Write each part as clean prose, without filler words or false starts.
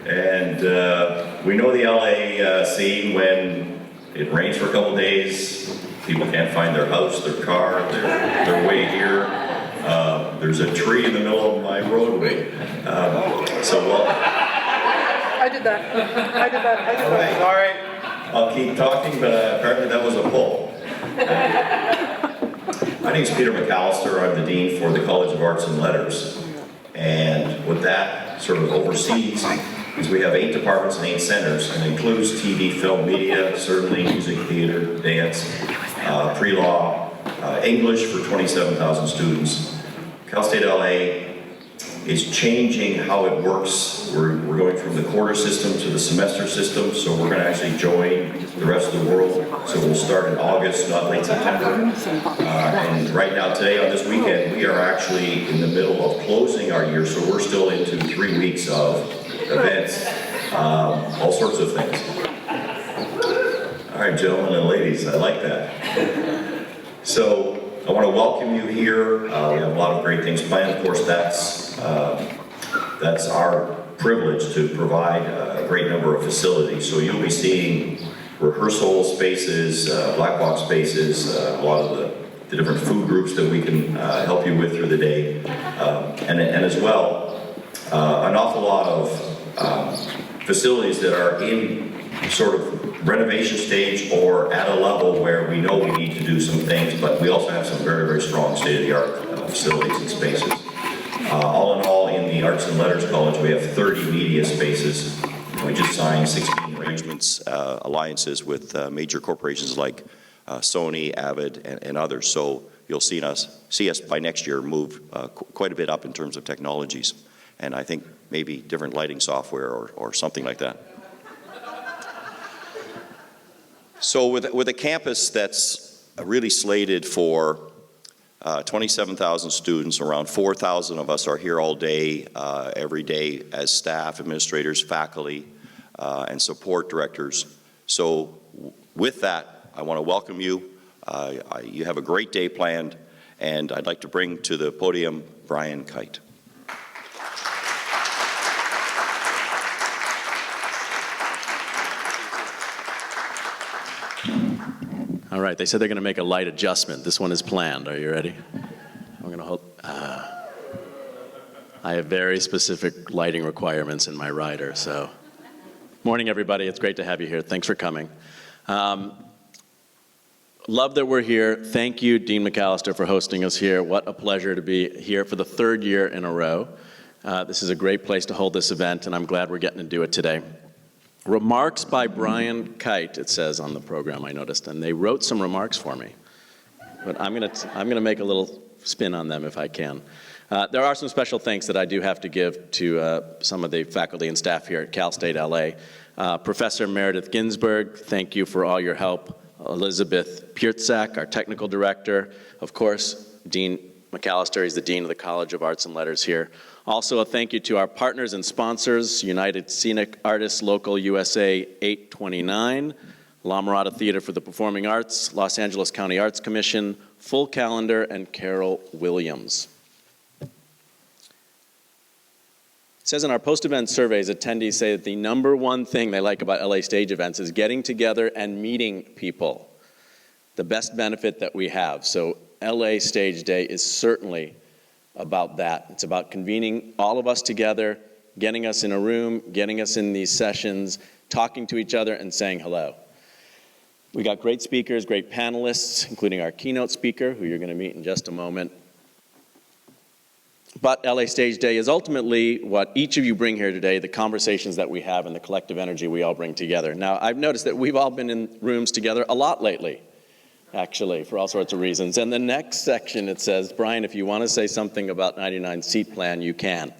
And we know the LA scene when it rains for a couple days, people can't find their house, their car, their way here. There's a tree in the middle of my roadway. I did that. Sorry. I'll keep talking, but apparently that was a poll. My name is Peter McAllister. I'm the Dean for the College of Arts and Letters. And what that sort of oversees is we have 8 departments and 8 centers, and it includes TV, film, media, certainly music, theater, dance, pre-law, English for 27,000 students. Cal State LA is changing how it works. We're going from the quarter system to the semester system, so we're going to actually join the rest of the world. So we'll start in August, not late September. And right now, today, on this weekend, we are actually in the middle of closing our year, so we're still into 3 weeks of events, all sorts of things. All right, gentlemen and ladies, I like that. So I want to welcome you here. We have a lot of great things planned. Of course, that's our privilege to provide a great number of facilities. So you'll be seeing rehearsal spaces, black box spaces, a lot of the different food groups that we can help you with through the day. And as well, an awful lot of facilities that are in sort of renovation stage or at a level where we know we need to do some things, but we also have some very, very strong state-of-the-art facilities and spaces. All in all, in the Arts and Letters College, we have 30 media spaces. We just signed 16 arrangements, alliances with major corporations like Sony, Avid, and others. So you'll see us by next year move quite a bit up in terms of technologies. And I think maybe different lighting software or something like that. So with a campus that's really slated for 27,000 students, around 4,000 of us are here all day, every day as staff, administrators, faculty, and support directors. So with that, I want to welcome you. You have a great day planned, and I'd like to bring to the podium Brian Kite. All right, they said they're going to make a light adjustment. This one is planned. Are you ready? I'm going to hold. I have very specific lighting requirements in my rider, so. Morning, everybody. It's great to have you here. Thanks for coming. Love that we're here. Thank you, Dean McAllister, for hosting us here. What a pleasure to be here for the 3rd year in a row. This is a great place to hold this event, and I'm glad we're getting to do it today. Remarks by Brian Kite, it says on the program, I noticed, and they wrote some remarks for me. But I'm gonna make a little spin on them if I can. There are some special thanks that I do have to give to some of the faculty and staff here at Cal State LA. Professor Meredith Ginsburg, thank you for all your help. Elizabeth Piertzak, our technical director. Of course, Dean McAllister, he's the Dean of the College of Arts and Letters here. Also, a thank you to our partners and sponsors, United Scenic Artists Local USA 829, La Mirada Theater for the Performing Arts, Los Angeles County Arts Commission, Full Calendar, and Carol Williams. It says in our post-event surveys, attendees say that the #1 thing they like about LA stage events is getting together and meeting people, the best benefit that we have. So LA Stage Day is certainly about that. It's about convening all of us together, getting us in a room, getting us in these sessions, talking to each other and saying hello. We got great speakers, great panelists, including our keynote speaker, who you're going to meet in just a moment. But LA Stage Day is ultimately what each of you bring here today, the conversations that we have and the collective energy we all bring together. Now, I've noticed that we've all been in rooms together a lot lately, actually, for all sorts of reasons. And the next section, it says, Brian, if you want to say something about 99 seat plan, you can.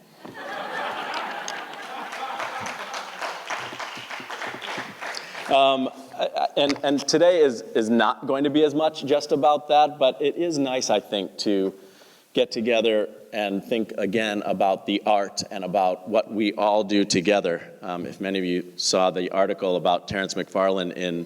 And today is not going to be as much just about that, but it is nice, I think, to get together and think again about the art and about what we all do together. If many of you saw the article about Terrence McFarlane in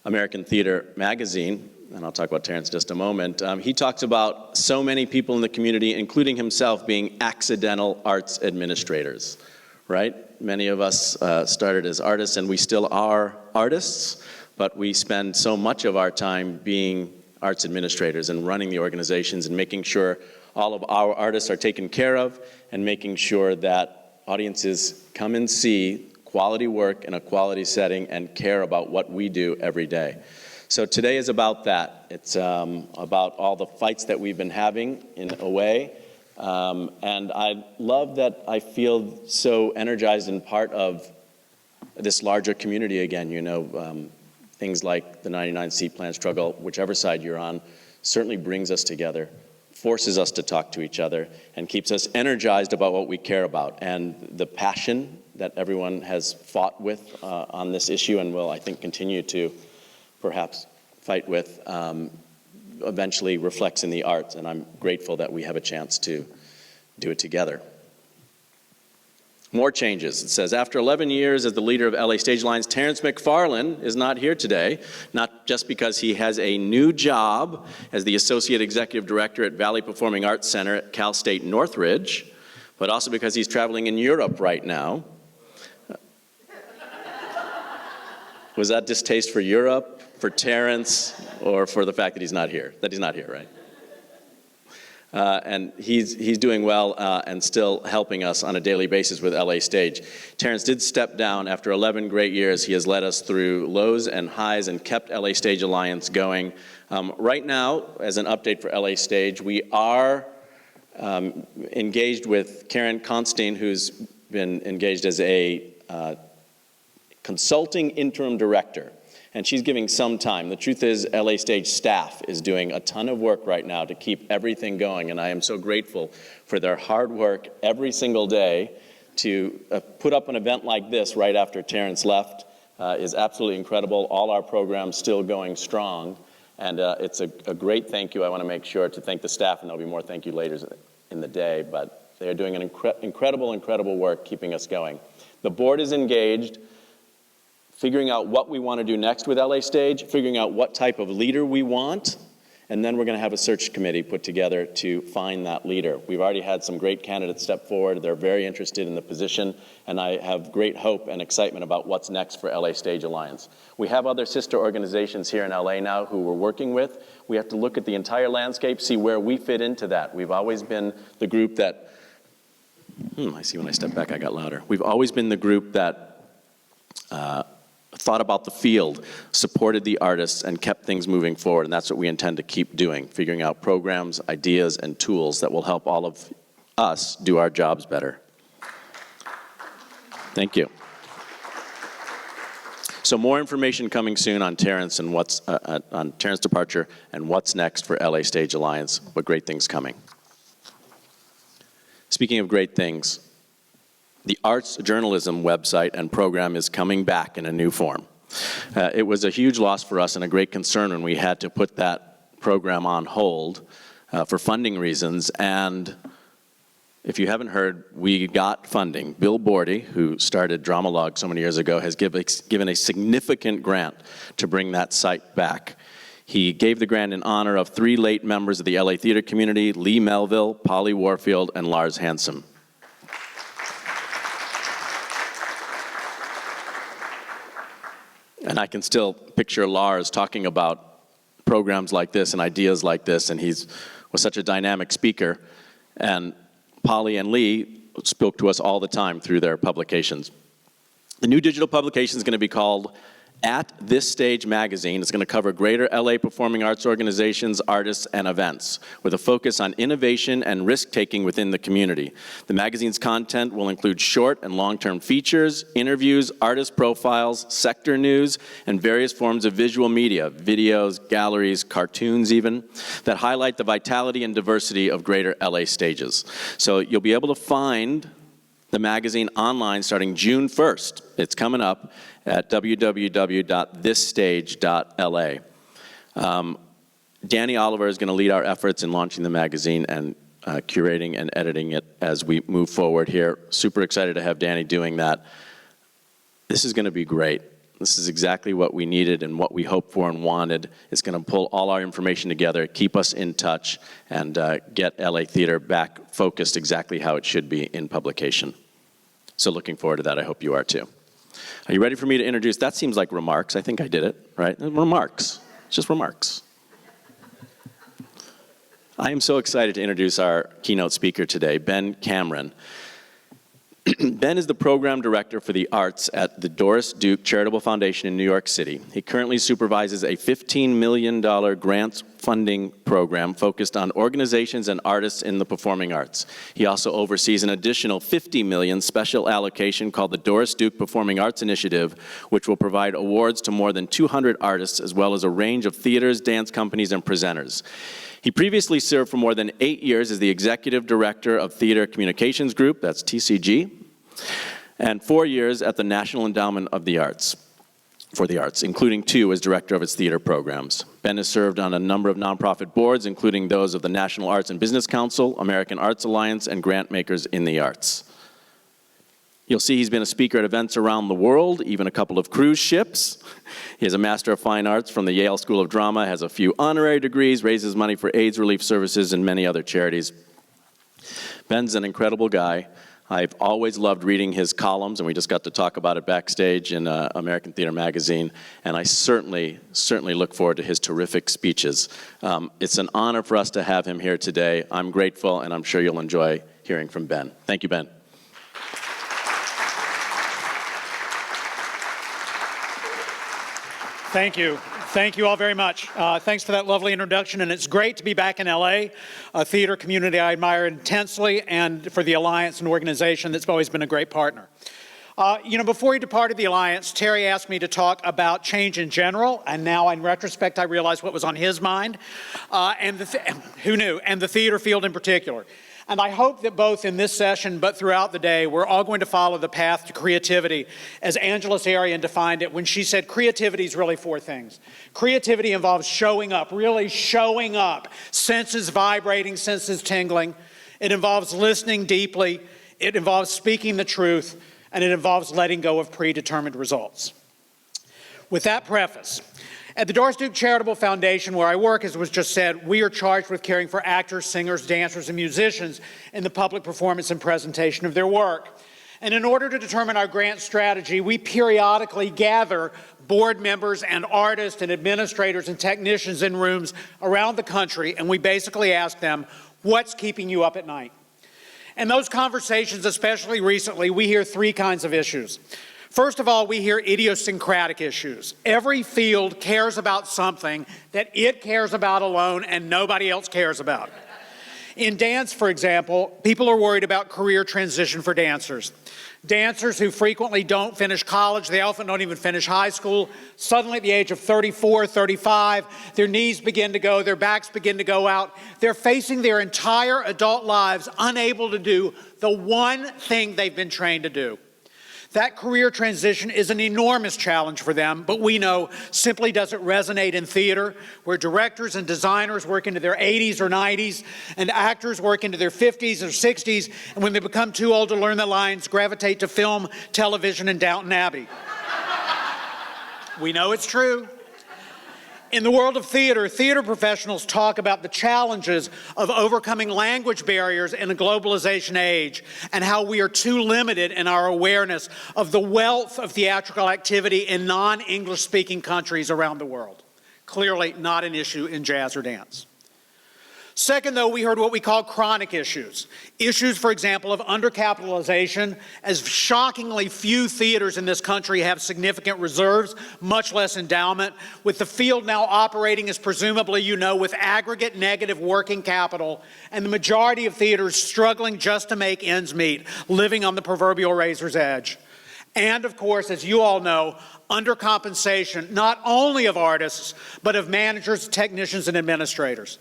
American Theater magazine, and I'll talk about Terrence in just a moment, he talks about so many people in the community, including himself, being accidental arts administrators, right? Many of us started as artists, and we still are artists, but we spend so much of our time being arts administrators and running the organizations and making sure all of our artists are taken care of and making sure that audiences come and see quality work in a quality setting and care about what we do every day. So today is about that. It's about all the fights that we've been having in a way. And I love that I feel so energized and part of this larger community again. You know, things like the 99-seat plan struggle, whichever side you're on, certainly brings us together, forces us to talk to each other, and keeps us energized about what we care about. And the passion that everyone has fought with on this issue and will, I think, continue to perhaps fight with, eventually reflects in the arts, and I'm grateful that we have a chance to do it together. More changes. It says, after 11 years as the leader of LA Stage Alliance, Terrence McFarlane is not here today, not just because he has a new job as the Associate Executive Director at Valley Performing Arts Center at Cal State Northridge, but also because he's traveling in Europe right now. Was that distaste for Europe, for Terrence, or for the fact that he's not here? That he's not here, right? And he's doing well and still helping us on a daily basis with LA Stage. Terrence did step down after 11 great years. He has led us through lows and highs and kept LA Stage Alliance going. Right now, as an update for LA Stage, we are engaged with Karen Constein, who's been engaged as a consulting interim director. And she's giving some time. The truth is, LA Stage staff is doing a ton of work right now to keep everything going, and I am so grateful for their hard work every single day to put up an event like this right after Terrence left is absolutely incredible. All our programs still going strong, and it's a great thank you. I want to make sure to thank the staff, and there'll be more thank you later in the day, but they are doing an incredible work keeping us going. The board is engaged, figuring out what we want to do next with LA Stage, figuring out what type of leader we want, and then we're going to have a search committee put together to find that leader. We've already had some great candidates step forward. They're very interested in the position, and I have great hope and excitement about what's next for LA Stage Alliance. We have other sister organizations here in LA now who we're working with. We have to look at the entire landscape, see where we fit into that. We've always been the group that, I see when I step back I got louder. We've always been the group that thought about the field, supported the artists, and kept things moving forward, and that's what we intend to keep doing, figuring out programs, ideas, and tools that will help all of us do our jobs better. Thank you. So more information coming soon on Terrence and on Terrence's departure and what's next for LA Stage Alliance, but great things coming. Speaking of great things, the arts journalism website and program is coming back in a new form. It was a huge loss for us and a great concern when we had to put that program on hold for funding reasons. And if you haven't heard, we got funding. Bill Bordy, who started Dramalog so many years ago, has given a significant grant to bring that site back. He gave the grant in honor of 3 late members of the LA theater community, Lee Melville, Polly Warfield, and Lars Hansen. And I can still picture Lars talking about programs like this and ideas like this, and was such a dynamic speaker. And Polly and Lee spoke to us all the time through their publications. The new digital publication is going to be called At This Stage Magazine. It's going to cover greater LA performing arts organizations, artists, and events, with a focus on innovation and risk-taking within the community. The magazine's content will include short and long-term features, interviews, artist profiles, sector news, and various forms of visual media, videos, galleries, cartoons even, that highlight the vitality and diversity of greater LA stages. So you'll be able to find the magazine online starting June 1st. It's coming up at www.thisstage.la. Danny Oliver is going to lead our efforts in launching the magazine and curating and editing it as we move forward here. Super excited to have Danny doing that. This is going to be great. This is exactly what we needed and what we hoped for and wanted. It's going to pull all our information together, keep us in touch, and get LA Theater back focused exactly how it should be in publication. So looking forward to that. I hope you are too. Are you ready for me to introduce? That seems like remarks. I think I did it, right? Remarks. It's just remarks. I am so excited to introduce our keynote speaker today, Ben Cameron. Ben is the program director for the arts at the Doris Duke Charitable Foundation in New York City. He currently supervises a $15 million grant funding program focused on organizations and artists in the performing arts. He also oversees an additional $50 million special allocation called the Doris Duke Performing Arts Initiative, which will provide awards to more than 200 artists as well as a range of theaters, dance companies, and presenters. He previously served for more than 8 years as the Executive Director of Theater Communications Group, that's TCG, and 4 years at the National Endowment of the Arts, for the Arts, including 2 as Director of its theater programs. Ben has served on a number of nonprofit boards, including those of the National Arts and Business Council, American Arts Alliance, and Grant Makers in the Arts. You'll see he's been a speaker at events around the world, even a couple of cruise ships. He has a Master of Fine Arts from the Yale School of Drama, has a few honorary degrees, raises money for AIDS relief services and many other charities. Ben's an incredible guy. I've always loved reading his columns, and we just got to talk about it backstage in American Theater Magazine, and I certainly look forward to his terrific speeches. It's an honor for us to have him here today. I'm grateful, and I'm sure you'll enjoy hearing from Ben. Thank you, Ben. Thank you. Thank you all very much. Thanks for that lovely introduction, and it's great to be back in LA, a theater community I admire intensely, and for the Alliance, an organization that's always been a great partner. Before he departed the Alliance, Terry asked me to talk about change in general, and now in retrospect I realize what was on his mind, who knew, and the theater field in particular. And I hope that both in this session but throughout the day, we're all going to follow the path to creativity as Angela Sarian defined it when she said creativity is really 4 things. Creativity involves showing up, really showing up, senses vibrating, senses tingling. It involves listening deeply. It involves speaking the truth. And it involves letting go of predetermined results. With that preface, at the Doris Duke Charitable Foundation, where I work, as was just said, we are charged with caring for actors, singers, dancers, and musicians in the public performance and presentation of their work. And in order to determine our grant strategy, we periodically gather board members and artists and administrators and technicians in rooms around the country, and we basically ask them, what's keeping you up at night? In those conversations, especially recently, we hear 3 kinds of issues. First of all, we hear idiosyncratic issues. Every field cares about something that it cares about alone and nobody else cares about. In dance, for example, people are worried about career transition for dancers. Dancers who frequently don't finish college, they often don't even finish high school, suddenly at the age of 34, 35, their knees begin to go, their backs begin to go out. They're facing their entire adult lives unable to do the one thing they've been trained to do. That career transition is an enormous challenge for them, but we know simply doesn't resonate in theater, where directors and designers work into their 80s or 90s, and actors work into their 50s or 60s, and when they become too old to learn the lines, gravitate to film, television, and Downton Abbey. We know it's true. In the world of theater, theater professionals talk about the challenges of overcoming language barriers in a globalization age and how we are too limited in our awareness of the wealth of theatrical activity in non-English speaking countries around the world. Clearly not an issue in jazz or dance. Second, though, we heard what we call chronic issues. Issues, for example, of undercapitalization, as shockingly few theaters in this country have significant reserves, much less endowment, with the field now operating as presumably you know with aggregate negative working capital, and the majority of theaters struggling just to make ends meet, living on the proverbial razor's edge. And, of course, as you all know, undercompensation not only of artists, but of managers, technicians, and administrators.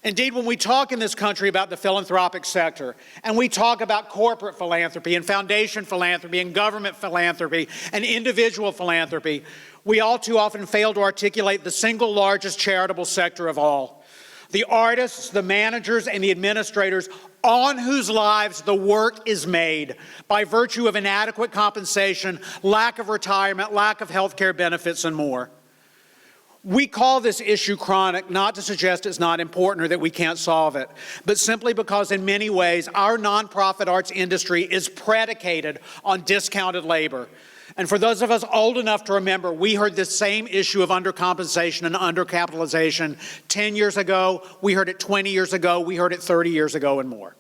Indeed, when we talk in this country about the philanthropic sector, and we talk about corporate philanthropy and foundation philanthropy and government philanthropy and individual philanthropy, we all too often fail to articulate the single largest charitable sector of all. The artists, the managers, and the administrators on whose lives the work is made by virtue of inadequate compensation, lack of retirement, lack of health care benefits, and more. We call this issue chronic, not to suggest it's not important or that we can't solve it, but simply because in many ways our nonprofit arts industry is predicated on discounted labor. And for those of us old enough to remember, we heard this same issue of undercompensation and undercapitalization 10 years ago, we heard it 20 years ago, we heard it 30 years ago and more.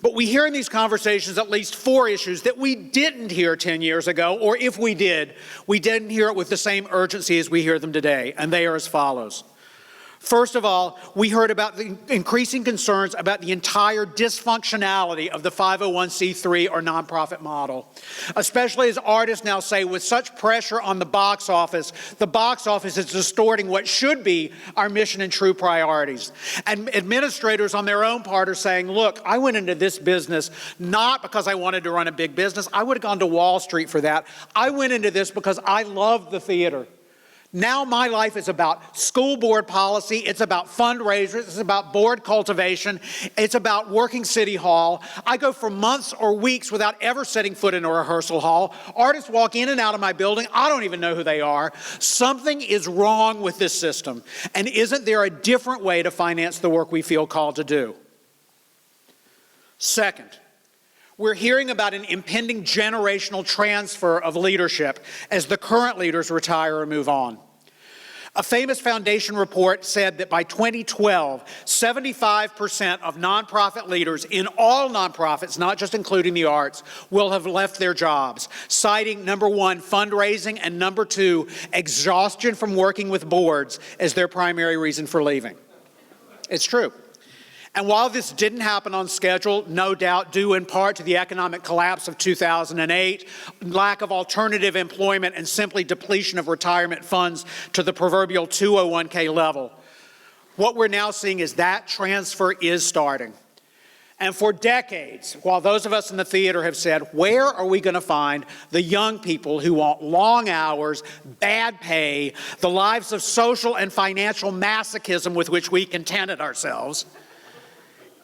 But we hear in these conversations at least 4 issues that we didn't hear 10 years ago, or if we did, we didn't hear it with the same urgency as we hear them today, and they are as follows. First of all, we heard about the increasing concerns about the entire dysfunctionality of the 501c3 or nonprofit model, especially as artists now say with such pressure on the box office is distorting what should be our mission and true priorities. And administrators on their own part are saying, look, I went into this business not because I wanted to run a big business. I would have gone to Wall Street for that. I went into this because I loved the theater. Now my life is about school board policy, it's about fundraisers, it's about board cultivation, it's about working City Hall. I go for months or weeks without ever setting foot in a rehearsal hall. Artists walk in and out of my building, I don't even know who they are. Something is wrong with this system, and isn't there a different way to finance the work we feel called to do? Second, we're hearing about an impending generational transfer of leadership as the current leaders retire or move on. A famous foundation report said that by 2012, 75% of nonprofit leaders in all nonprofits, not just including the arts, will have left their jobs, citing number 1, fundraising, and number 2, exhaustion from working with boards as their primary reason for leaving. It's true. And while this didn't happen on schedule, no doubt due in part to the economic collapse of 2008, lack of alternative employment, and simply depletion of retirement funds to the proverbial 201k level, what we're now seeing is that transfer is starting. And for decades, while those of us in the theater have said, where are we going to find the young people who want long hours, bad pay, the lives of social and financial masochism with which we contented ourselves?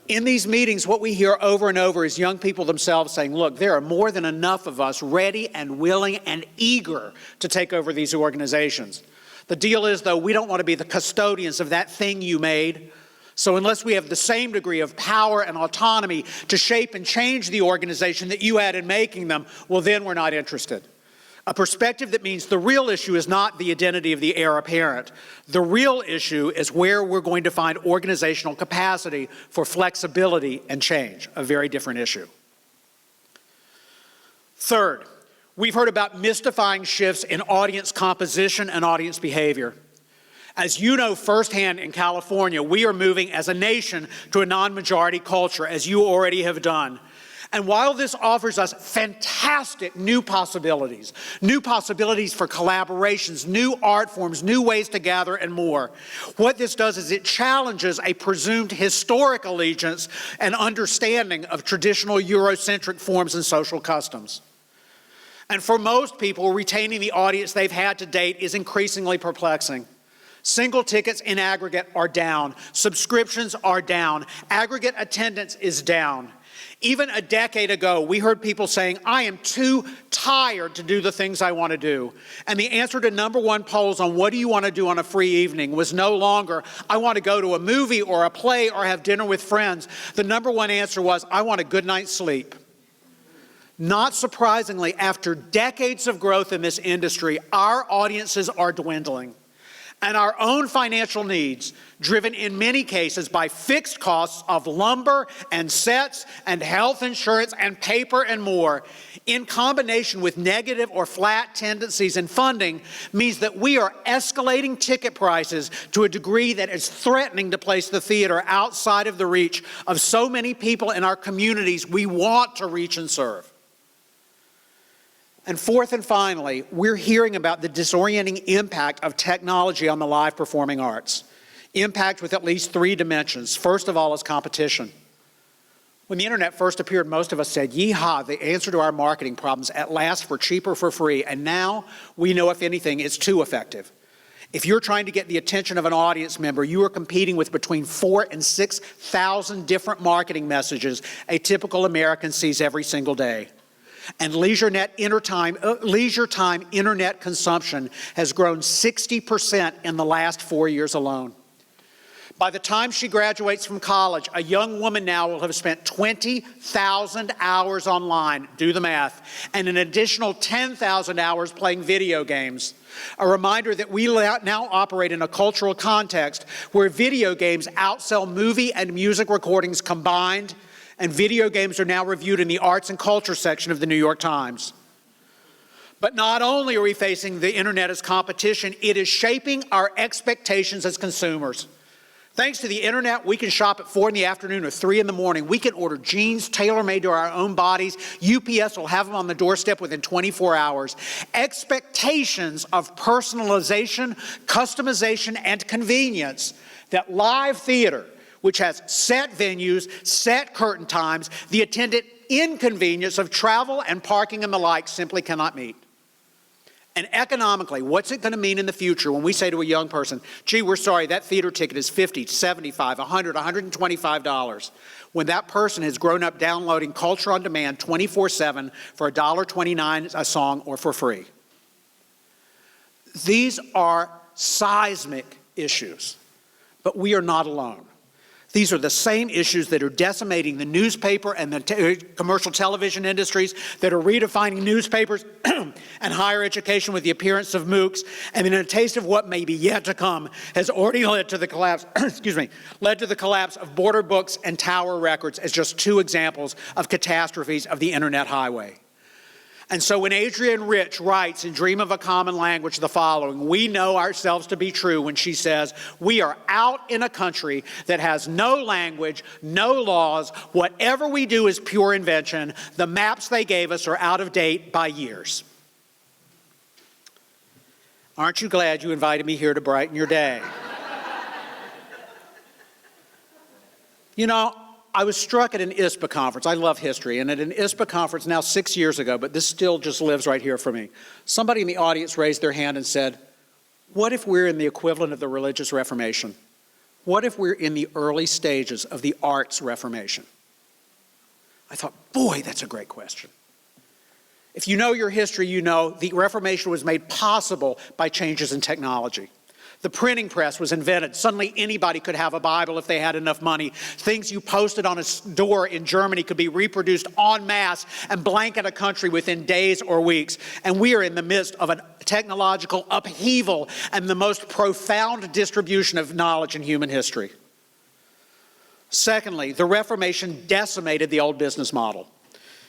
In these meetings, what we hear over and over is young people themselves saying, look, there are more than enough of us ready and willing and eager to take over these organizations. The deal is, though, we don't want to be the custodians of that thing you made. So unless we have the same degree of power and autonomy to shape and change the organization that you had in making them, well, then we're not interested. A perspective that means the real issue is not the identity of the heir apparent. The real issue is where we're going to find organizational capacity for flexibility and change, a very different issue. Third, we've heard about mystifying shifts in audience composition and audience behavior. As you know firsthand in California, we are moving as a nation to a non-majority culture, as you already have done. And while this offers us fantastic new possibilities for collaborations, new art forms, new ways to gather, and more, what this does is it challenges a presumed historic allegiance and understanding of traditional Eurocentric forms and social customs. And for most people, retaining the audience they've had to date is increasingly perplexing. Single tickets in aggregate are down. Subscriptions are down. Aggregate attendance is down. Even a decade ago, we heard people saying, I am too tired to do the things I want to do. And the answer to number 1 polls on what do you want to do on a free evening was no longer, I want to go to a movie or a play or have dinner with friends. The number 1 answer was, I want a good night's sleep. Not surprisingly, after decades of growth in this industry, our audiences are dwindling. And our own financial needs, driven in many cases by fixed costs of lumber and sets and health insurance and paper and more, in combination with negative or flat tendencies in funding, means that we are escalating ticket prices to a degree that is threatening to place the theater outside of the reach of so many people in our communities we want to reach and serve. And fourth and finally, we're hearing about the disorienting impact of technology on the live performing arts. Impact with at least 3 dimensions. First of all is competition. When the internet first appeared, most of us said, yeehaw, the answer to our marketing problems at last for cheap or for free. And now we know, if anything, it's too effective. If you're trying to get the attention of an audience member, you are competing with between 4,000 and 6,000 different marketing messages a typical American sees every single day. And leisure time internet consumption has grown 60% in the last 4 years alone. By the time she graduates from college, a young woman now will have spent 20,000 hours online, do the math, and an additional 10,000 hours playing video games. A reminder that we now operate in a cultural context where video games outsell movie and music recordings combined, and video games are now reviewed in the arts and culture section of the New York Times. But not only are we facing the internet as competition, it is shaping our expectations as consumers. Thanks to the internet, we can shop at 4 in the afternoon or 3 in the morning. We can order jeans tailor-made to our own bodies. UPS will have them on the doorstep within 24 hours. Expectations of personalization, customization, and convenience that live theater, which has set venues, set curtain times, the attendant inconvenience of travel and parking and the like simply cannot meet. And economically, what's it going to mean in the future when we say to a young person, gee, we're sorry, that theater ticket is $50, $75, $100, $125, when that person has grown up downloading culture on demand 24/7 for $1.29 a song or for free? These are seismic issues, but we are not alone. These are the same issues that are decimating the newspaper and the commercial television industries, that are redefining newspapers and higher education with the appearance of MOOCs, and in a taste of what may be yet to come has already led to the collapse, led to the collapse of Border Books and Tower Records as just two examples of catastrophes of the internet highway. And so when Adrienne Rich writes in Dream of a Common Language the following, we know ourselves to be true when she says, we are out in a country that has no language, no laws, whatever we do is pure invention, the maps they gave us are out of date by years. Aren't you glad you invited me here to brighten your day? You know, I was struck at an ISPA conference. I love history. And at an ISPA conference now 6 years ago, but this still just lives right here for me, somebody in the audience raised their hand and said, what if we're in the equivalent of the Religious Reformation? What if we're in the early stages of the Arts Reformation? I thought, boy, that's a great question. If you know your history, you know the Reformation was made possible by changes in technology. The printing press was invented. Suddenly anybody could have a Bible if they had enough money. Things you posted on a door in Germany could be reproduced en masse and blanket a country within days or weeks. And we are in the midst of a technological upheaval and the most profound distribution of knowledge in human history. Secondly, the Reformation decimated the old business model.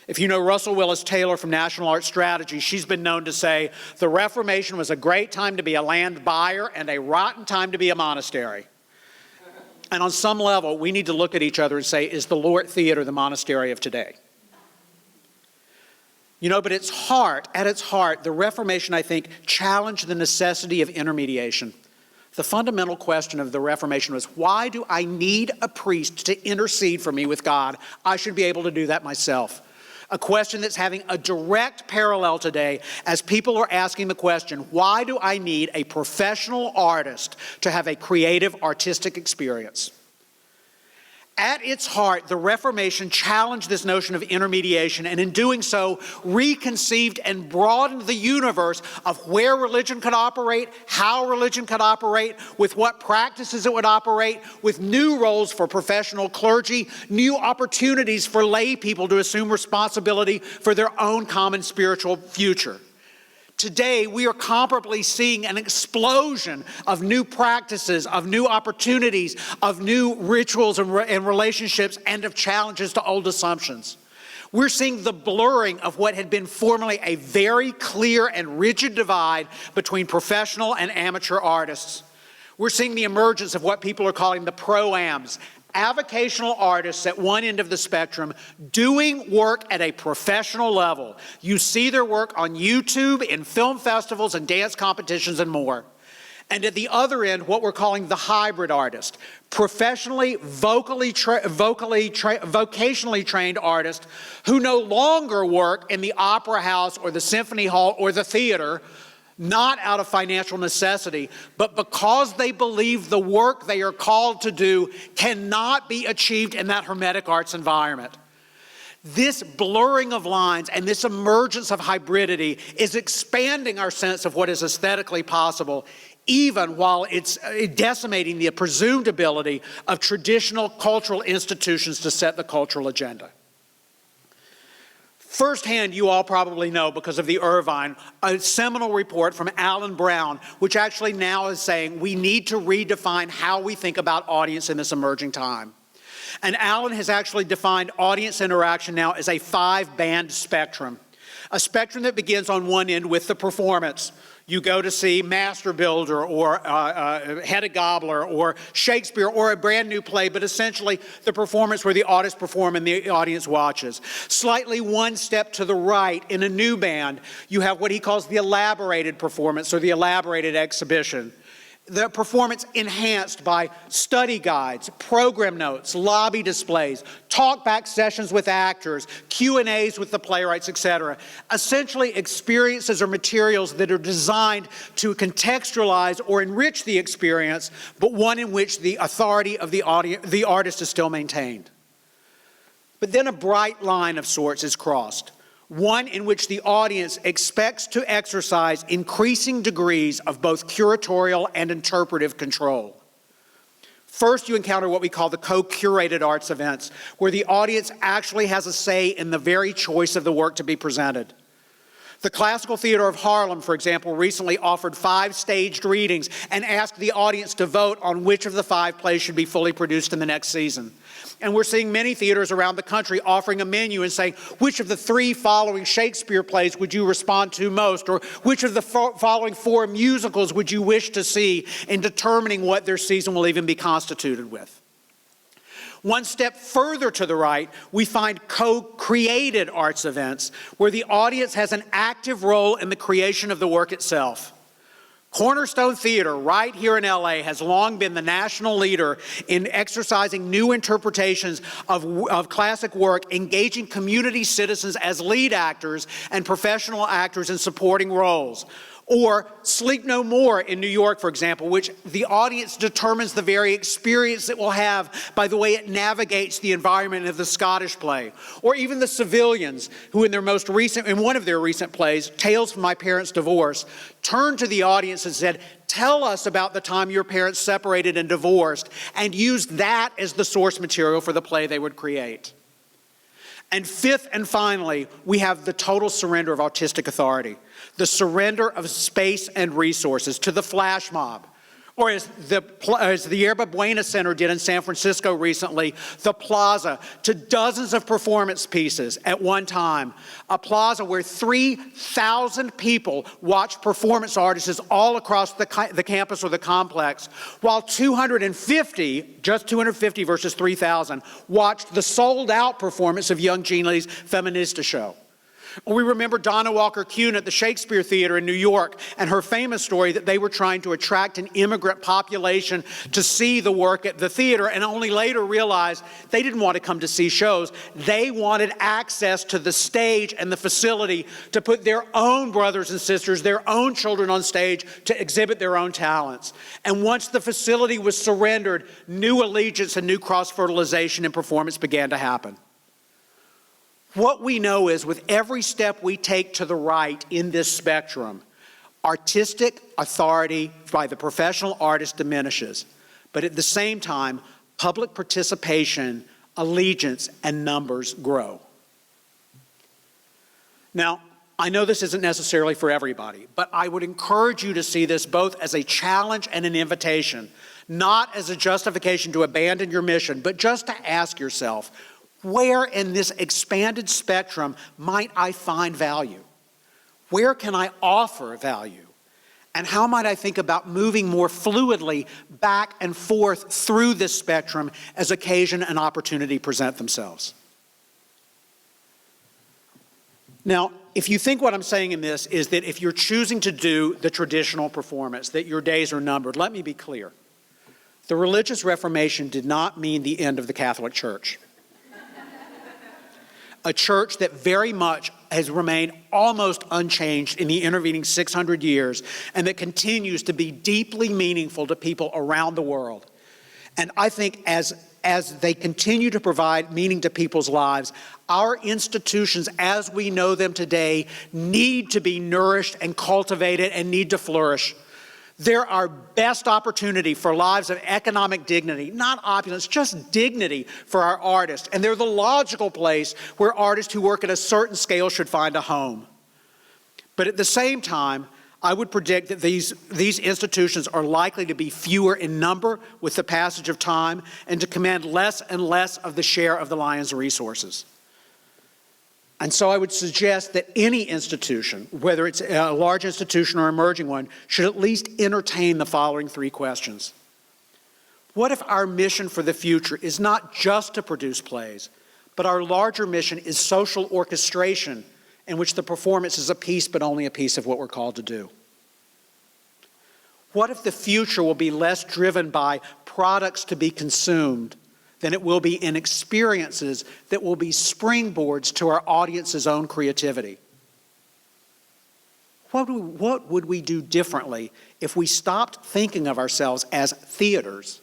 If you know Russell Willis Taylor from National Art Strategy, she's been known to say, the Reformation was a great time to be a land buyer and a rotten time to be a monastery. And on some level, we need to look at each other and say, is the Lort Theater the monastery of today? You know, but at its heart, the Reformation, I think, challenged the necessity of intermediation. The fundamental question of the Reformation was, why do I need a priest to intercede for me with God? I should be able to do that myself. A question that's having a direct parallel today as people are asking the question, why do I need a professional artist to have a creative artistic experience? At its heart, the Reformation challenged this notion of intermediation, and in doing so, reconceived and broadened the universe of where religion could operate, how religion could operate, with what practices it would operate, with new roles for professional clergy, new opportunities for lay people to assume responsibility for their own common spiritual future. Today, we are comparably seeing an explosion of new practices, of new opportunities, of new rituals and relationships, and of challenges to old assumptions. We're seeing the blurring of what had been formerly a very clear and rigid divide between professional and amateur artists. We're seeing the emergence of what people are calling the pro-ams, avocational artists at one end of the spectrum doing work at a professional level. You see their work on YouTube, in film festivals and dance competitions and more. And at the other end, what we're calling the hybrid artist, professionally, vocationally trained artists who no longer work in the opera house or the symphony hall or the theater, not out of financial necessity, but because they believe the work they are called to do cannot be achieved in that hermetic arts environment. This blurring of lines and this emergence of hybridity is expanding our sense of what is aesthetically possible, even while it's decimating the presumed ability of traditional cultural institutions to set the cultural agenda. Firsthand, you all probably know, because of the Irvine, a seminal report from Alan Brown, which actually now is saying we need to redefine how we think about audience in this emerging time. And Alan has actually defined audience interaction now as a 5-band spectrum. A spectrum that begins on one end with the performance. You go to see Master Builder or Hedda Gabler or Shakespeare or a brand new play, but essentially the performance where the artist performs and the audience watches. Slightly one step to the right in a new band, you have what he calls the elaborated performance or the elaborated exhibition. The performance enhanced by study guides, program notes, lobby displays, talkback sessions with actors, Q&As with the playwrights, etc. Essentially experiences or materials that are designed to contextualize or enrich the experience, but one in which the authority of the artist is still maintained. But then a bright line of sorts is crossed. One in which the audience expects to exercise increasing degrees of both curatorial and interpretive control. First, you encounter what we call the co-curated arts events, where the audience actually has a say in the very choice of the work to be presented. The Classical Theater of Harlem, for example, recently offered 5 staged readings and asked the audience to vote on which of the 5 plays should be fully produced in the next season. And we're seeing many theaters around the country offering a menu and saying, which of the 3 following Shakespeare plays would you respond to most? Or which of the following 4 musicals would you wish to see in determining what their season will even be constituted with? One step further to the right, we find co-created arts events where the audience has an active role in the creation of the work itself. Cornerstone Theater, right here in LA, has long been the national leader in exercising new interpretations of classic work, engaging community citizens as lead actors and professional actors in supporting roles. Or Sleep No More in New York, for example, which the audience determines the very experience it will have by the way it navigates the environment of the Scottish play. Or even The Civilians, who in one of their recent plays, Tales from My Parents' Divorce, turned to the audience and said, tell us about the time your parents separated and divorced, and used that as the source material for the play they would create. And fifth and finally, we have the total surrender of artistic authority, the surrender of space and resources to the flash mob, or as the Yerba Buena Center did in San Francisco recently, the Plaza, to dozens of performance pieces at one time. A plaza where 3,000 people watched performance artists all across the campus or the complex, while 250, just 250 versus 3,000, watched the sold-out performance of young Jean Lee's Feminista show. We remember Donna Walker-Kuhn at the Shakespeare Theater in New York and her famous story that they were trying to attract an immigrant population to see the work at the theater, and only later realized they didn't want to come to see shows. They wanted access to the stage and the facility to put their own brothers and sisters, their own children on stage to exhibit their own talents. And once the facility was surrendered, new allegiance and new cross-fertilization in performance began to happen. What we know is with every step we take to the right in this spectrum, artistic authority by the professional artist diminishes. But at the same time, public participation, allegiance, and numbers grow. Now, I know this isn't necessarily for everybody, but I would encourage you to see this both as a challenge and an invitation, not as a justification to abandon your mission, but just to ask yourself, where in this expanded spectrum might I find value? Where can I offer value? And how might I think about moving more fluidly back and forth through this spectrum as occasion and opportunity present themselves? Now, if you think what I'm saying in this is that if you're choosing to do the traditional performance, that your days are numbered, let me be clear. The Religious Reformation did not mean the end of the Catholic Church. A church that very much has remained almost unchanged in the intervening 600 years, and that continues to be deeply meaningful to people around the world. And I think as they continue to provide meaning to people's lives, our institutions as we know them today need to be nourished and cultivated and need to flourish. They're our best opportunity for lives of economic dignity, not opulence, just dignity for our artists. And they're the logical place where artists who work at a certain scale should find a home. But at the same time, I would predict that these institutions are likely to be fewer in number with the passage of time and to command less and less of the share of the lion's resources. And so I would suggest that any institution, whether it's a large institution or emerging one, should at least entertain the following three questions. What if our mission for the future is not just to produce plays, but our larger mission is social orchestration, in which the performance is a piece, but only a piece of what we're called to do? What if the future will be less driven by products to be consumed than it will be in experiences that will be springboards to our audience's own creativity? What would we do differently if we stopped thinking of ourselves as theaters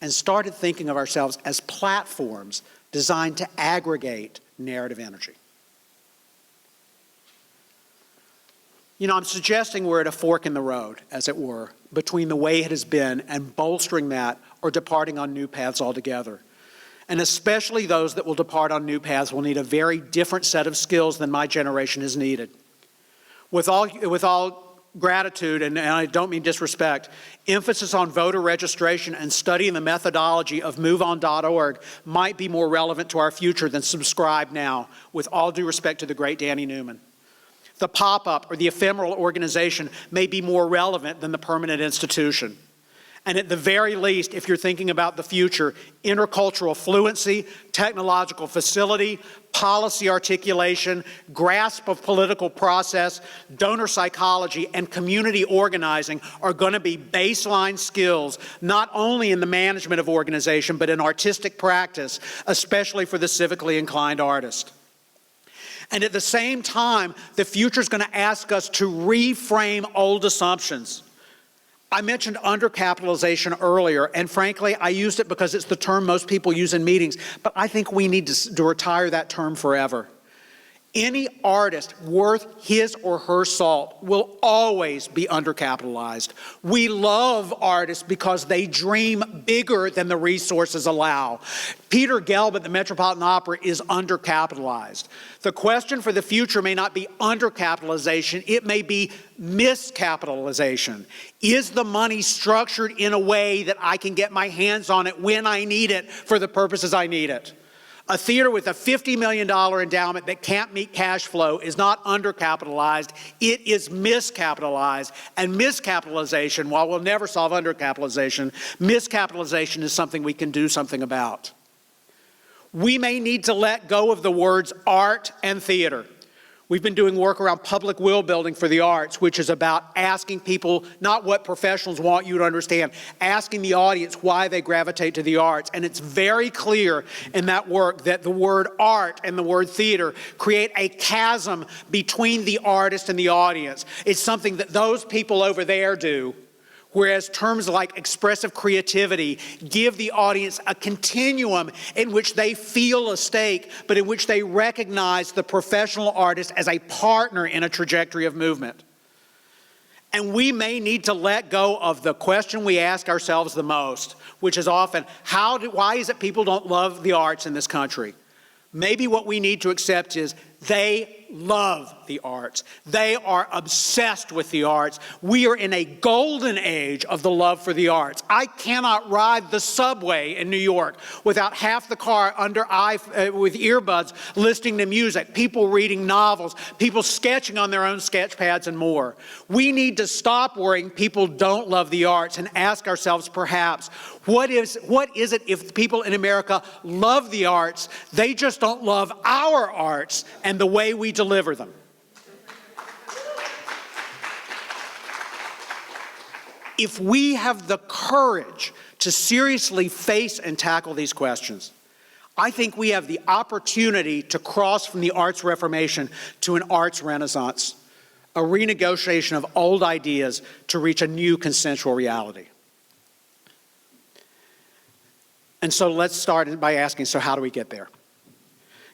and started thinking of ourselves as platforms designed to aggregate narrative energy? You know, I'm suggesting we're at a fork in the road, as it were, between the way it has been and bolstering that or departing on new paths altogether. And especially those that will depart on new paths will need a very different set of skills than my generation has needed. With all gratitude, and I don't mean disrespect, emphasis on voter registration and studying the methodology of MoveOn.org might be more relevant to our future than Subscribe Now, with all due respect to the great Danny Newman. The pop-up or the ephemeral organization may be more relevant than the permanent institution. And at the very least, if you're thinking about the future, intercultural fluency, technological facility, policy articulation, grasp of political process, donor psychology, and community organizing are going to be baseline skills, not only in the management of organization, but in artistic practice, especially for the civically inclined artist. And at the same time, the future is going to ask us to reframe old assumptions. I mentioned undercapitalization earlier, and frankly, I used it because it's the term most people use in meetings, but I think we need to retire that term forever. Any artist worth his or her salt will always be undercapitalized. We love artists because they dream bigger than the resources allow. Peter Gelb at the Metropolitan Opera is undercapitalized. The question for the future may not be undercapitalization, it may be miscapitalization. Is the money structured in a way that I can get my hands on it when I need it for the purposes I need it? A theater with a $50 million endowment that can't meet cash flow is not undercapitalized, it is miscapitalized. And miscapitalization, while we'll never solve undercapitalization, miscapitalization is something we can do something about. We may need to let go of the words art and theater. We've been doing work around public will building for the arts, which is about asking people, not what professionals want you to understand, asking the audience why they gravitate to the arts. And it's very clear in that work that the word art and the word theater create a chasm between the artist and the audience. It's something that those people over there do, whereas terms like expressive creativity give the audience a continuum in which they feel a stake, but in which they recognize the professional artist as a partner in a trajectory of movement. And we may need to let go of the question we ask ourselves the most, which is often, why is it people don't love the arts in this country? Maybe what we need to accept is they love the arts. They are obsessed with the arts. We are in a golden age of the love for the arts. I cannot ride the subway in New York without half the car with earbuds listening to music, people reading novels, people sketching on their own sketch pads and more. We need to stop worrying people don't love the arts and ask ourselves perhaps, what is it if people in America love the arts, they just don't love our arts and the way we deliver them? If we have the courage to seriously face and tackle these questions, I think we have the opportunity to cross from the arts reformation to an arts renaissance, a renegotiation of old ideas to reach a new consensual reality. And so let's start by asking, so how do we get there?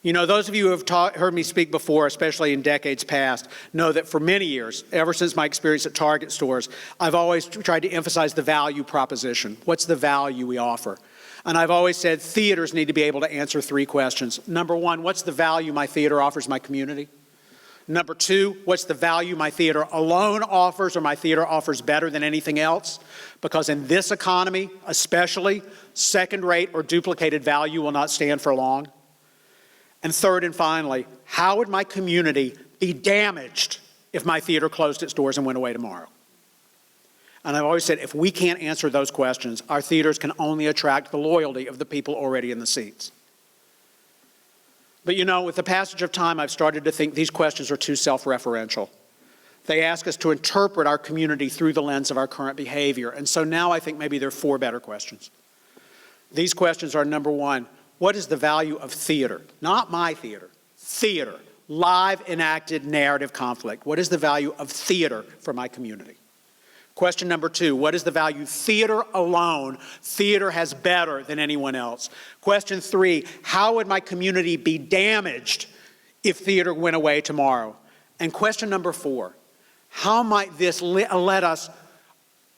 You know, those of you who have heard me speak before, especially in decades past, know that for many years, ever since my experience at Target stores, I've always tried to emphasize the value proposition. What's the value we offer? And I've always said theaters need to be able to answer three questions. Number one, what's the value my theater offers my community? Number two, what's the value my theater alone offers or my theater offers better than anything else? Because in this economy, especially, second-rate or duplicated value will not stand for long. And third and finally, how would my community be damaged if my theater closed its doors and went away tomorrow? And I've always said, if we can't answer those questions, our theaters can only attract the loyalty of the people already in the seats. But you know, with the passage of time, I've started to think these questions are too self-referential. They ask us to interpret our community through the lens of our current behavior. And so now I think maybe there are four better questions. These questions are, number one, what is the value of theater? Not my theater, theater, live enacted narrative conflict. What is the value of theater for my community? Question number two, what is the value theater alone? Theater has better than anyone else. Question three, how would my community be damaged if theater went away tomorrow? And question number four, how might this let us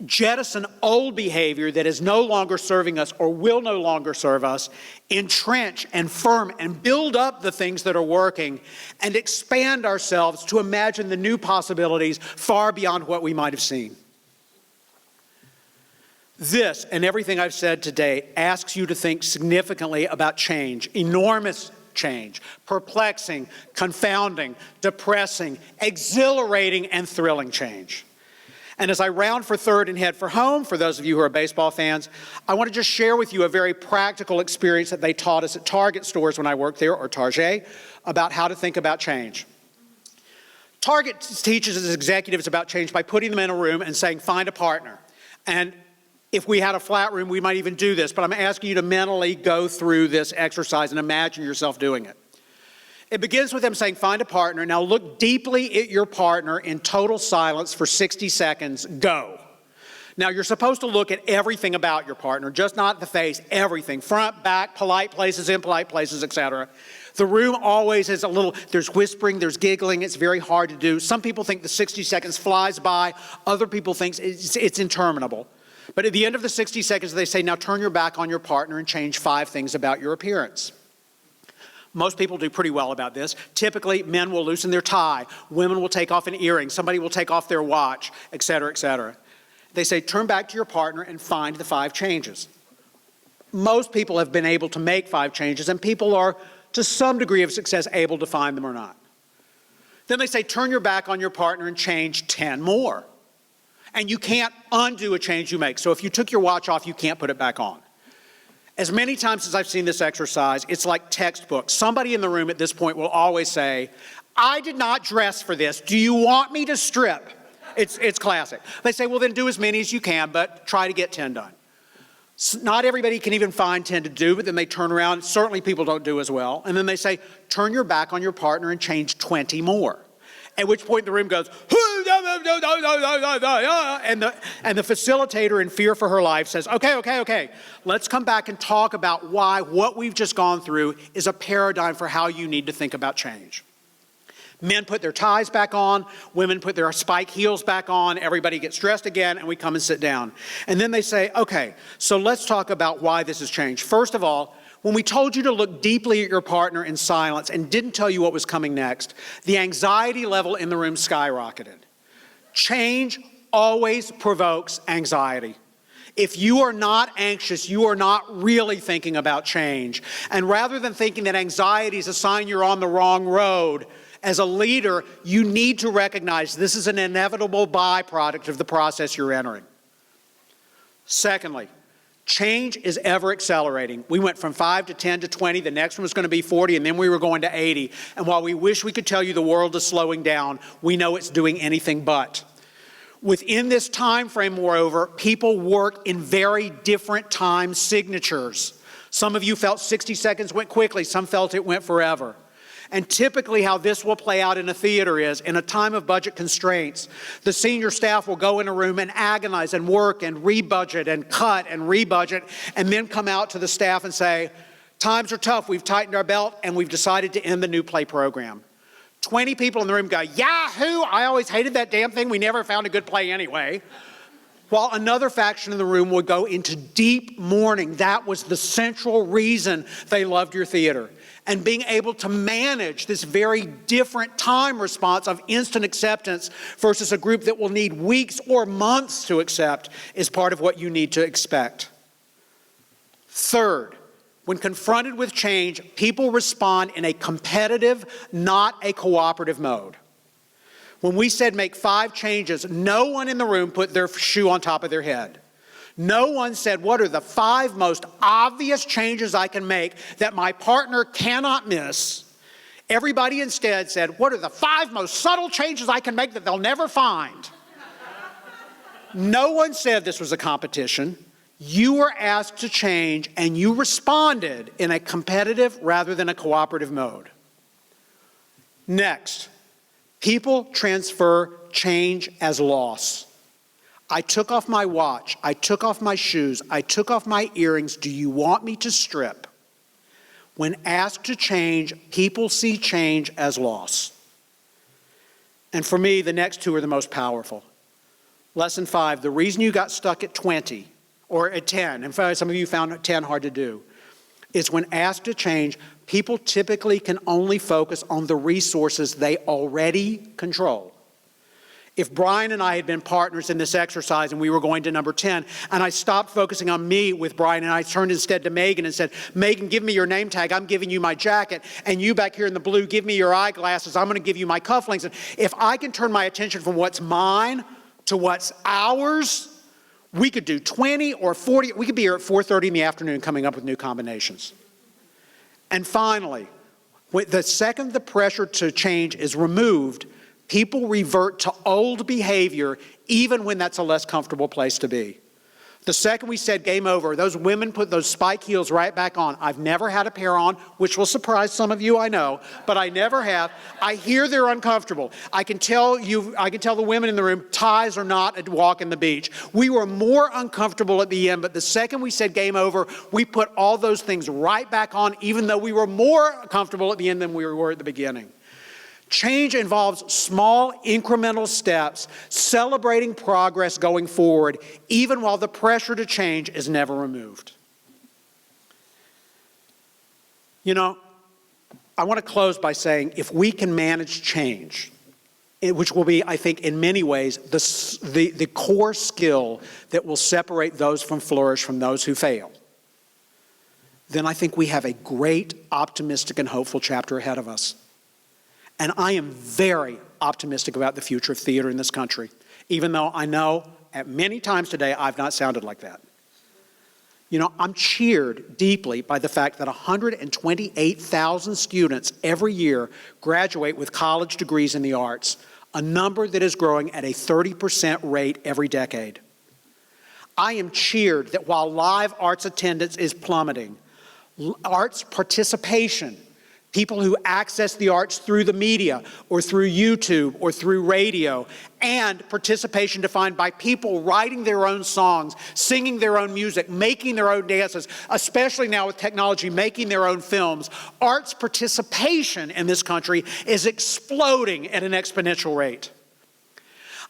jettison old behavior that is no longer serving us or will no longer serve us, entrench and firm and build up the things that are working, and expand ourselves to imagine the new possibilities far beyond what we might have seen. This and everything I've said today asks you to think significantly about change, enormous change, perplexing, confounding, depressing, exhilarating, and thrilling change. And as I round for third and head for home, for those of you who are baseball fans, I want to just share with you a very practical experience that they taught us at Target stores when I worked there, or Target, about how to think about change. Target teaches its executives about change by putting them in a room and saying, find a partner. And if we had a flat room, we might even do this, but I'm asking you to mentally go through this exercise and imagine yourself doing it. It begins with them saying, find a partner. Now look deeply at your partner in total silence for 60 seconds. Go. Now you're supposed to look at everything about your partner, just not the face, everything. Front, back, polite places, impolite places, etc. The room always is there's whispering, there's giggling. It's very hard to do. Some people think the 60 seconds flies by. Other people think it's interminable. But at the end of the 60 seconds, they say, now turn your back on your partner and change 5 things about your appearance. Most people do pretty well about this. Typically, men will loosen their tie. Women will take off an earring. Somebody will take off their watch, et cetera, et cetera. They say, turn back to your partner and find the 5 changes. Most people have been able to make 5 changes, and people are, to some degree of success, able to find them or not. Then they say, turn your back on your partner and change 10 more. And you can't undo a change you make. So if you took your watch off, you can't put it back on. As many times as I've seen this exercise, it's like textbook. Somebody in the room at this point will always say, I did not dress for this. Do you want me to strip? It's classic. They say, well, then do as many as you can, but try to get 10 done. Not everybody can even find 10 to do, but then they turn around. Certainly people don't do as well. And then they say, turn your back on your partner and change 20 more. At which point the room goes, and the facilitator, in fear for her life, says, okay, let's come back and talk about why what we've just gone through is a paradigm for how you need to think about change. Men put their ties back on, women put their spike heels back on, everybody gets dressed again, and we come and sit down. And then they say, okay, so let's talk about why this has changed. First of all, when we told you to look deeply at your partner in silence and didn't tell you what was coming next, the anxiety level in the room skyrocketed. Change always provokes anxiety. If you are not anxious, you are not really thinking about change. And rather than thinking that anxiety is a sign you're on the wrong road, as a leader, you need to recognize this is an inevitable byproduct of the process you're entering. Secondly, change is ever accelerating. We went from 5 to 10 to 20. The next one was going to be 40, and then we were going to 80. And while we wish we could tell you the world is slowing down, we know it's doing anything but. Within this time frame, moreover, people work in very different time signatures. Some of you felt 60 seconds went quickly. Some felt it went forever. And typically how this will play out in a theater is, in a time of budget constraints, the senior staff will go in a room and agonize and work and rebudget and cut and rebudget, and then come out to the staff and say, times are tough, we've tightened our belt, and we've decided to end the new play program. 20 people in the room go, Yahoo! I always hated that damn thing. We never found a good play anyway. While another faction in the room would go into deep mourning. That was the central reason they loved your theater. And being able to manage this very different time response of instant acceptance versus a group that will need weeks or months to accept is part of what you need to expect. Third, when confronted with change, people respond in a competitive, not a cooperative mode. When we said make 5 changes, no one in the room put their shoe on top of their head. No one said, what are the 5 most obvious changes I can make that my partner cannot miss? Everybody instead said, what are the 5 most subtle changes I can make that they'll never find? No one said this was a competition. You were asked to change, and you responded in a competitive rather than a cooperative mode. Next, people transfer change as loss. I took off my watch, I took off my shoes, I took off my earrings. Do you want me to strip? When asked to change, people see change as loss. And for me, the next 2 are the most powerful. Lesson 5, the reason you got stuck at 20 or at 10, in fact, some of you found 10 hard to do, is when asked to change, people typically can only focus on the resources they already control. If Brian and I had been partners in this exercise and we were going to number 10, and I stopped focusing on me with Brian and I turned instead to Megan and said, Megan, give me your name tag, I'm giving you my jacket, and you back here in the blue, give me your eyeglasses, I'm going to give you my cufflinks. And if I can turn my attention from what's mine to what's ours, we could do 20 or 40, we could be here at 4:30 in the afternoon coming up with new combinations. And finally, the second the pressure to change is removed, people revert to old behavior even when that's a less comfortable place to be. The second we said game over, those women put those spike heels right back on. I've never had a pair on, which will surprise some of you, I know, but I never have. I hear they're uncomfortable. I can tell the women in the room, ties are not a walk in the beach. We were more uncomfortable at the end, but the second we said game over, we put all those things right back on, even though we were more comfortable at the end than we were at the beginning. Change involves small incremental steps, celebrating progress going forward, even while the pressure to change is never removed. You know, I want to close by saying if we can manage change, which will be, I think, in many ways, the core skill that will separate those from flourish from those who fail, then I think we have a great, optimistic, and hopeful chapter ahead of us. And I am very optimistic about the future of theater in this country, even though I know at many times today I've not sounded like that. You know, I'm cheered deeply by the fact that 128,000 students every year graduate with college degrees in the arts, a number that is growing at a 30% rate every decade. I am cheered that while live arts attendance is plummeting, arts participation, people who access the arts through the media or through YouTube or through radio, and participation defined by people writing their own songs, singing their own music, making their own dances, especially now with technology, making their own films. Arts participation in this country is exploding at an exponential rate.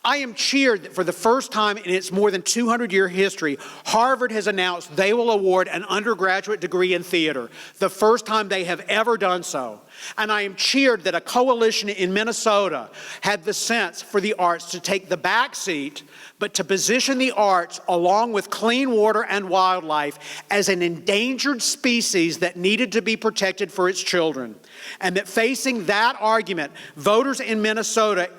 I am cheered that for the first time in its more than 200-year history, Harvard has announced they will award an undergraduate degree in theater, the first time they have ever done so. And I am cheered that a coalition in Minnesota had the sense for the arts to take the back seat, but to position the arts along with clean water and wildlife as an endangered species that needed to be protected for its children. And that facing that argument, voters in Minnesota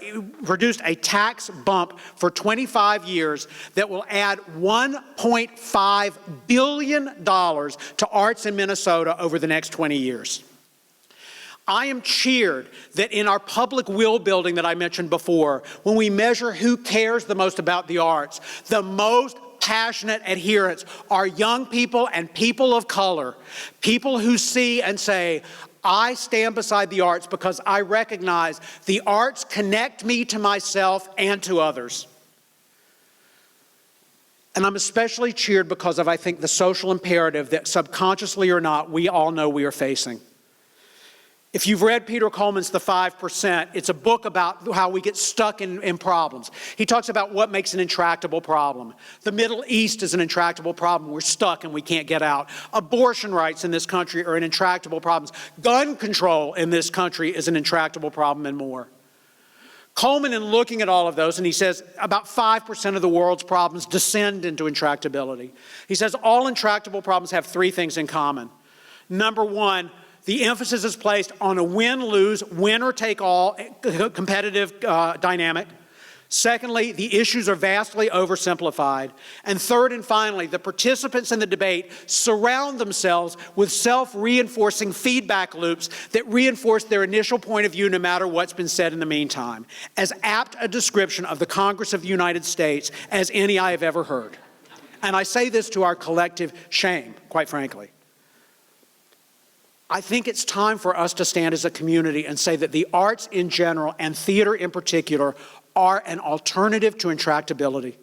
produced a tax bump for 25 years that will add $1.5 billion to arts in Minnesota over the next 20 years. I am cheered that in our public will building that I mentioned before, when we measure who cares the most about the arts, the most passionate adherents are young people and people of color, people who see and say, I stand beside the arts because I recognize the arts connect me to myself and to others. And I'm especially cheered because of, I think, the social imperative that subconsciously or not, we all know we are facing. If you've read Peter Coleman's The 5%, it's a book about how we get stuck in problems. He talks about what makes an intractable problem. The Middle East is an intractable problem. We're stuck and we can't get out. Abortion rights in this country are an intractable problem. Gun control in this country is an intractable problem, and more. Coleman, in looking at all of those, and he says about 5% of the world's problems descend into intractability. He says all intractable problems have three things in common. Number one, the emphasis is placed on a win-lose, winner-take-all competitive dynamic. Secondly, the issues are vastly oversimplified. And third and finally, the participants in the debate surround themselves with self-reinforcing feedback loops that reinforce their initial point of view no matter what's been said in the meantime. As apt a description of the Congress of the United States as any I have ever heard. And I say this to our collective shame, quite frankly. I think it's time for us to stand as a community and say that the arts in general and theater in particular are an alternative to intractability.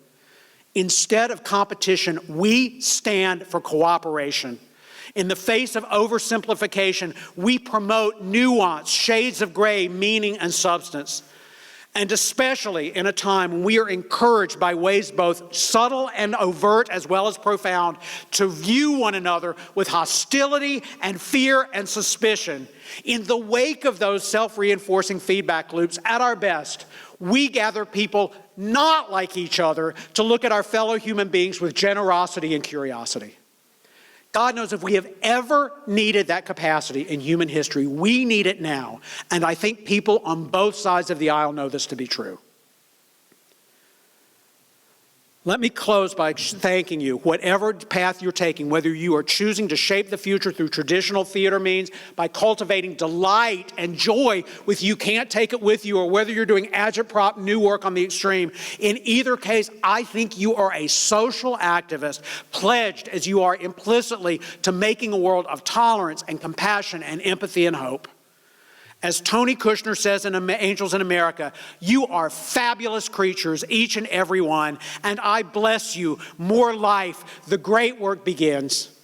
Instead of competition, we stand for cooperation. In the face of oversimplification, we promote nuance, shades of gray, meaning, and substance. And especially in a time when we are encouraged by ways both subtle and overt as well as profound to view one another with hostility and fear and suspicion. In the wake of those self-reinforcing feedback loops, at our best, we gather people not like each other to look at our fellow human beings with generosity and curiosity. God knows if we have ever needed that capacity in human history, we need it now. And I think people on both sides of the aisle know this to be true. Let me close by thanking you, whatever path you're taking, whether you are choosing to shape the future through traditional theater means, by cultivating delight and joy with You Can't Take It With You, or whether you're doing agitprop new work on the extreme. In either case, I think you are a social activist, pledged as you are implicitly to making a world of tolerance and compassion and empathy and hope. As Tony Kushner says in Angels in America, you are fabulous creatures, each and every one, and I bless you. More life. The great work begins.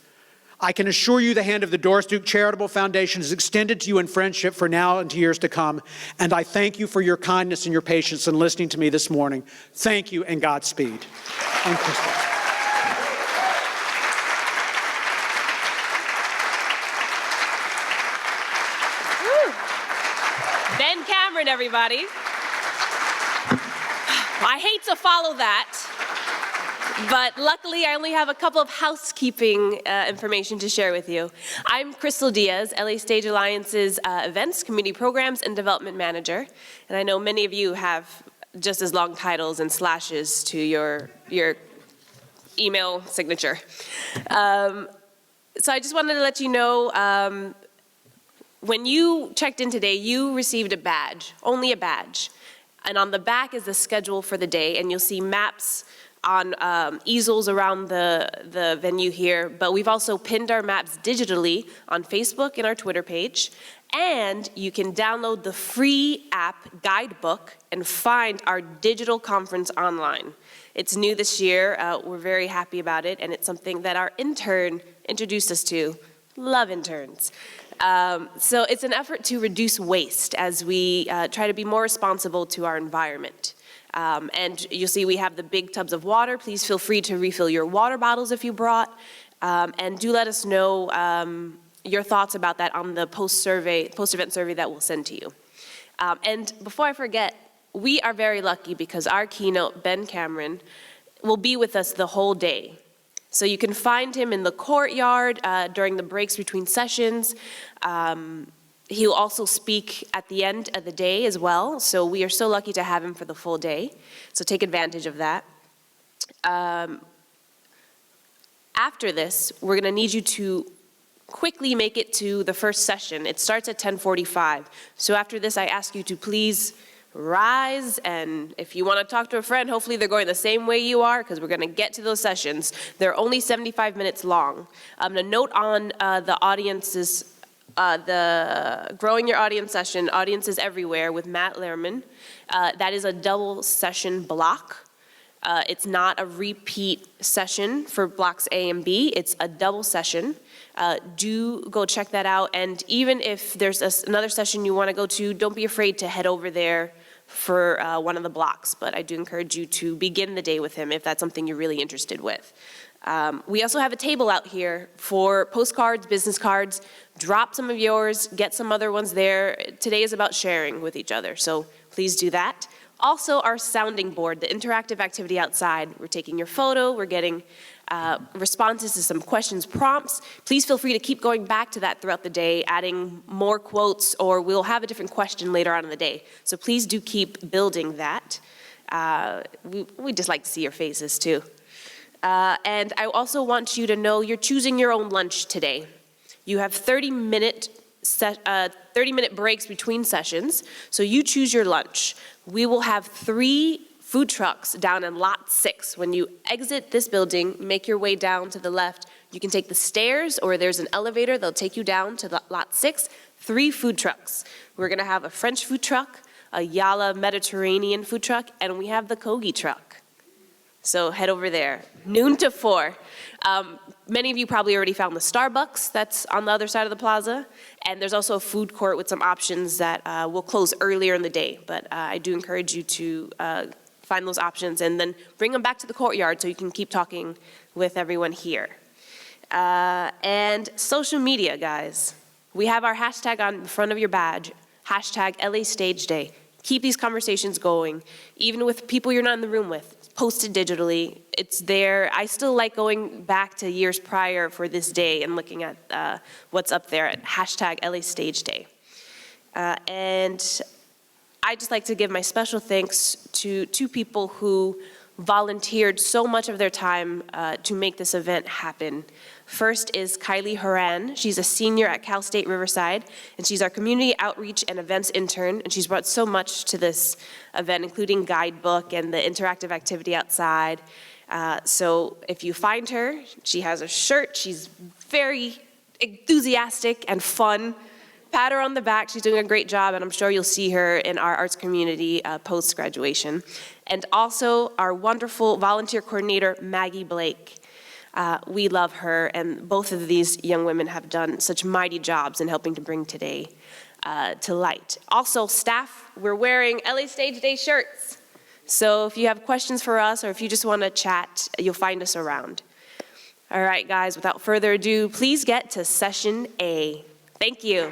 I can assure you the hand of the Doris Duke Charitable Foundation is extended to you in friendship for now and to years to come, and I thank you for your kindness and your patience in listening to me this morning. Thank you and Godspeed. And Crystal. Ben Cameron, everybody. I hate to follow that, but luckily I only have a couple of housekeeping information to share with you. I'm Crystal Diaz, LA Stage Alliance's Events, Community Programs, and Development Manager, and I know many of you have just as long titles and slashes to your email signature. So I just wanted to let you know, when you checked in today, you received a badge, only a badge. And on the back is the schedule for the day, and you'll see maps on easels around the venue here. But we've also pinned our maps digitally on Facebook and our Twitter page. And you can download the free app Guidebook and find our digital conference online. It's new this year. We're very happy about it, and it's something that our intern introduced us to. Love interns. So it's an effort to reduce waste as we try to be more responsible to our environment. And you'll see we have the big tubs of water. Please feel free to refill your water bottles if you brought. And do let us know your thoughts about that on the post-event survey that we'll send to you. And before I forget, we are very lucky because our keynote, Ben Cameron, will be with us the whole day. So you can find him in the courtyard during the breaks between sessions. He'll also speak at the end of the day as well. So we are so lucky to have him for the full day. So take advantage of that. After this, we're going to need you to quickly make it to the first session. It starts at 10:45. So after this, I ask you to please rise, and if you want to talk to a friend, hopefully they're going the same way you are, because we're going to get to those sessions. They're only 75 minutes long. A note on the audiences, the Growing Your Audience session, Audiences Everywhere with Matt Lehrman. That is a double session block. It's not a repeat session for blocks A and B. It's a double session. Do go check that out. And even if there's another session you want to go to, don't be afraid to head over there for one of the blocks. But I do encourage you to begin the day with him if that's something you're really interested with. We also have a table out here for postcards, business cards. Drop some of yours, get some other ones there. Today is about sharing with each other, so please do that. Also, our sounding board, the interactive activity outside. We're taking your photo, we're getting responses to some questions, prompts. Please feel free to keep going back to that throughout the day, adding more quotes, or we'll have a different question later on in the day. So please do keep building that. We just like to see your faces too. And I also want you to know you're choosing your own lunch today. You have 30-minute breaks between sessions, so you choose your lunch. We will have 3 food trucks down in lot 6. When you exit this building, make your way down to the left. You can take the stairs, or there's an elevator. They'll take you down to lot 6. 3 food trucks. We're going to have a French food truck, a Yala Mediterranean food truck, and we have the Kogi truck. So head over there, noon to 4. Many of you probably already found the Starbucks that's on the other side of the plaza. And there's also a food court with some options that will close earlier in the day. But I do encourage you to find those options and then bring them back to the courtyard so you can keep talking with everyone here. And social media, guys. We have our hashtag on the front of your badge, hashtag LA Stage Day. Keep these conversations going, even with people you're not in the room with. Posted digitally, it's there. I still like going back to years prior for this day and looking at what's up there at hashtag LA Stage Day. And I just like to give my special thanks to 2 people who volunteered so much of their time to make this event happen. First is Kylie Horan. She's a senior at Cal State Riverside, and she's our community outreach and events intern, and she's brought so much to this event, including guidebook and the interactive activity outside. So if you find her, she has a shirt. She's very enthusiastic and fun. Pat her on the back. She's doing a great job, and I'm sure you'll see her in our arts community post-graduation. And also our wonderful volunteer coordinator, Maggie Blake. We love her, and both of these young women have done such mighty jobs in helping to bring today to light. Also, staff, we're wearing LA Stage Day shirts. So if you have questions for us or if you just want to chat, you'll find us around. All right, guys, without further ado, please get to session A. Thank you.